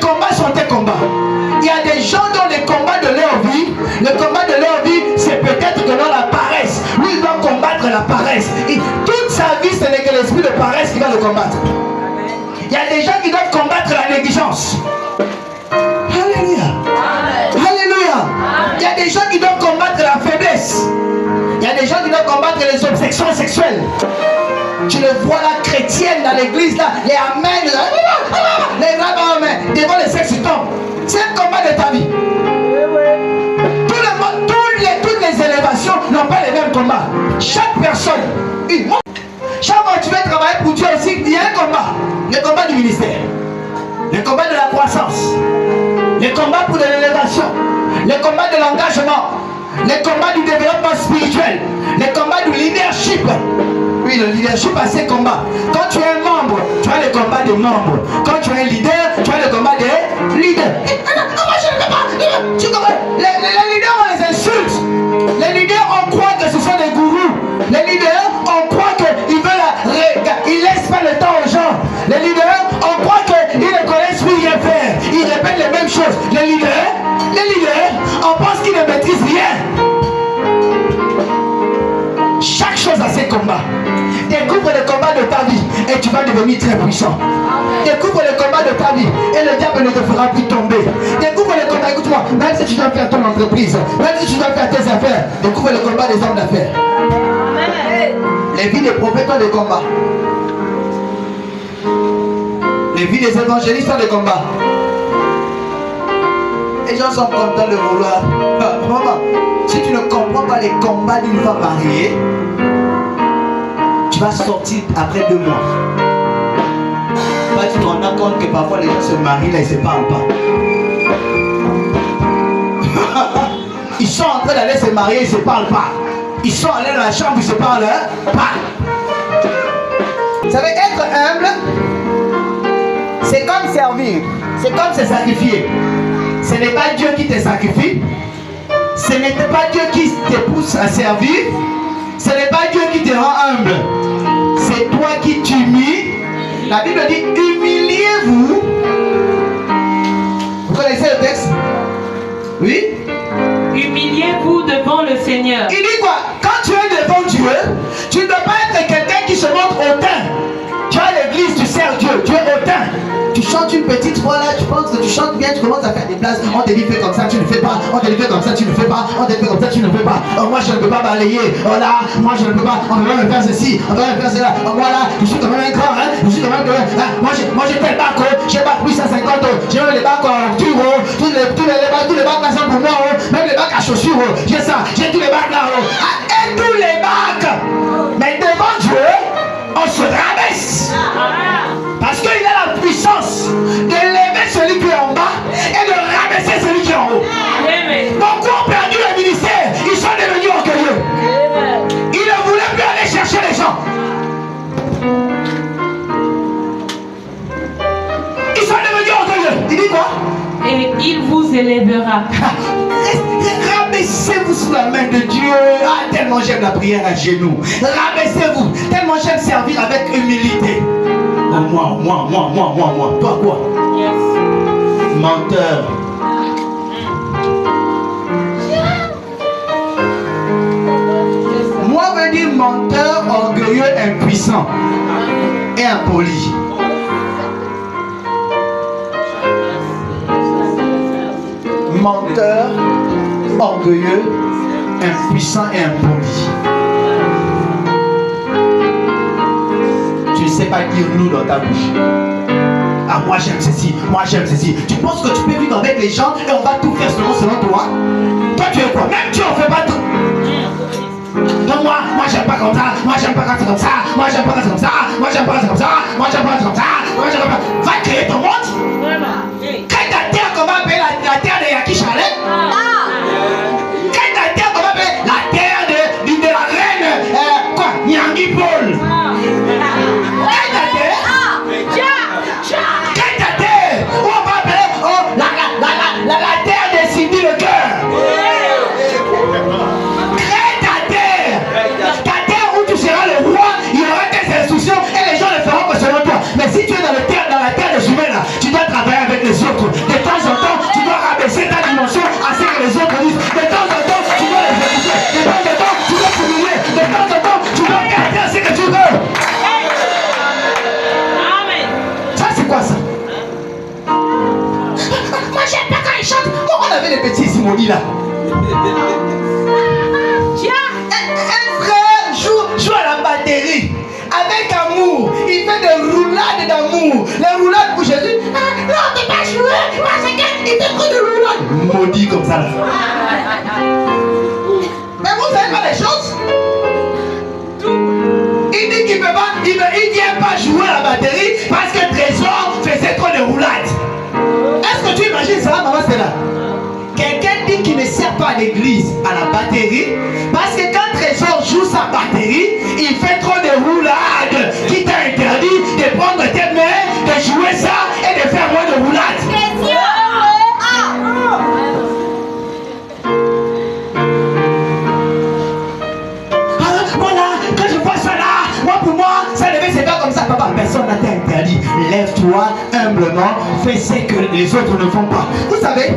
combats sont tes combats. Il y a des gens dont les combats de leur vie, le combat de leur vie, c'est peut-être que dans la paresse. Lui, il doit combattre la paresse. Et toute sa vie, ce n'est que l'esprit de paresse qui va le combattre. Il y a des gens qui doivent combattre la négligence. Alléluia. Alléluia. Il y a des gens qui doivent combattre la faiblesse. Il y a des gens qui doivent combattre les obsessions sexuelles. Tu le vois là, chrétienne dans l'église, là, les amens, les rabbins, devant les sexes, tu tombes. C'est un combat de ta vie. Tout le monde, toutes les élévations n'ont pas les mêmes combats. Chaque personne, chaque fois que tu veux travailler pour Dieu aussi, il y a un combat. Le combat du ministère, le combat de la croissance, le combat pour de l'élévation, le combat de l'engagement, le combat du développement spirituel, le combat du leadership. Oui, le leadership a ses combats. Quand tu es un membre, tu as le combat des membres. Quand tu es un leader, tu as le combat des leaders. Moi je ne peux pas. Tu comprends? Les leaders, on les insulte. Les leaders, on croit que ce sont des gourous. Les leaders, on croit qu'ils veulent ils laissent pas le temps aux gens. Les leaders, on croit qu'ils ne connaissent plus rien faire. Ils répètent les mêmes choses. Les leaders, on pense qu'ils ne maîtrisent rien. Chaque chose a ses combats. Découvre le combat de ta vie et tu vas devenir très puissant. Découvre le combat de ta vie et le diable ne te fera plus tomber. Découvre le combat, écoute-moi, même si tu dois faire ton entreprise, même si tu dois faire tes affaires, découvre le combat des hommes d'affaires. Les vies des prophètes ont des combats. Les vies des évangélistes ont des combats. Les gens sont contents de vouloir. Maman, si tu ne comprends pas les combats d'une femme mariée, tu vas sortir après 2 mois. Tu te rends compte que parfois les gens se marient là, ils ne se parlent pas. Ils sont en train d'aller se marier, ils ne se parlent pas. Ils sont allés dans la chambre, ils ne se parlent pas. Vous savez, être humble, c'est comme servir. C'est comme se sacrifier. Ce n'est pas Dieu qui te sacrifie. Ce n'est pas Dieu qui te pousse à servir. Ce n'est pas Dieu qui te rend humble. C'est toi qui t'humilies. La Bible dit, humiliez-vous. Vous connaissez le texte? Oui? Humiliez-vous devant le Seigneur. Il dit quoi? Quand tu es devant Dieu, tu ne dois pas être quelqu'un qui se montre hautain. Tu es à l'église, tu sers Dieu, tu es hautain. Tu chantes une petite voix là, tu penses que tu chantes bien, tu commences à faire des blagues. On te dit fais comme ça, tu ne fais pas. On te dit fais comme ça, tu ne fais pas. On te dit fais comme ça, tu ne fais pas. Oh, moi je ne peux pas balayer. Oh là, moi je ne peux pas. On ne peut pas me faire ceci, on ne peut pas me faire cela. Oh, moi là, je suis quand même un grand, hein. Je suis quand même hein. Moi j'ai tel bac, j'ai bac 850 euros. J'ai même les bacs en tour, tous les bacs là sont pour moi, même les bacs à chaussures, j'ai ça, j'ai tous les bacs là. Et tous les bacs. Mais devant Dieu, on se rabaisse. Parce qu'il a la puissance de lever celui qui est en bas et de rabaisser celui qui est en haut. Beaucoup ont perdu le ministère, ils sont devenus orgueilleux. Ils ne voulaient plus aller chercher les gens. Ils sont devenus orgueilleux. Il dit quoi? Et il vous élèvera. Rabaissez-vous sous la main de Dieu. Ah, tellement j'aime la prière à genoux. Rabaissez-vous. Tellement j'aime servir avec humilité. Oh, moi. Toi quoi? Yes. Menteur. Moi veut dire menteur, orgueilleux, impuissant et impoli. Menteur, orgueilleux, impuissant et impoli. Tu ne sais pas dire nous dans ta bouche. Ah, moi j'aime ceci, moi j'aime ceci. Tu penses que tu peux vivre avec les gens et on va tout faire selon toi? Toi tu es quoi? Même tu en fais pas tout. Donc moi j'aime pas comme ça, moi j'aime pas quand c'est comme ça, moi j'aime pas quand c'est comme ça, moi j'aime pas quand c'est comme ça, moi j'aime pas quand c'est comme ça, moi j'aime pas. Va créer ton monde. Crée ta terre, qu'on va appeler la terre de Yaki Chalet. Crée ta terre, qu'on va appeler la terre de la reine Nyangi Paul. Crée ta terre. Crée ta terre. Où on va appeler la terre de Cindy le cœur. Crée ta terre. Ta terre où tu seras le roi, il y aura tes instructions et les gens le feront que selon toi. Mais si tu es dans la terre de Jumel là, maudit là. Un frère joue à la batterie. Avec amour, il fait des roulades d'amour. Les roulades pour Jésus. Ah, non, tu peux pas jouer parce qu'il fait trop de roulades. Maudit comme ça là. Mais vous savez pas les choses? Il dit qu'il peut pas, il vient pas jouer à la batterie parce que Trésor faisait trop de roulades. Est-ce que tu imagines ça, maman, c'est là? Quelqu'un dit qu'il ne sert pas à l'église à la batterie parce que quand Trésor joue sa batterie, il fait trop de roulades qui t'a interdit de prendre tes mains, de jouer ça et de faire moins de roulades. Voilà, quand je vois ça là, moi pour moi, ça devait se faire comme ça. Papa, personne n'a t'interdit. Lève-toi humblement, fais ce que les autres ne font pas. Vous savez,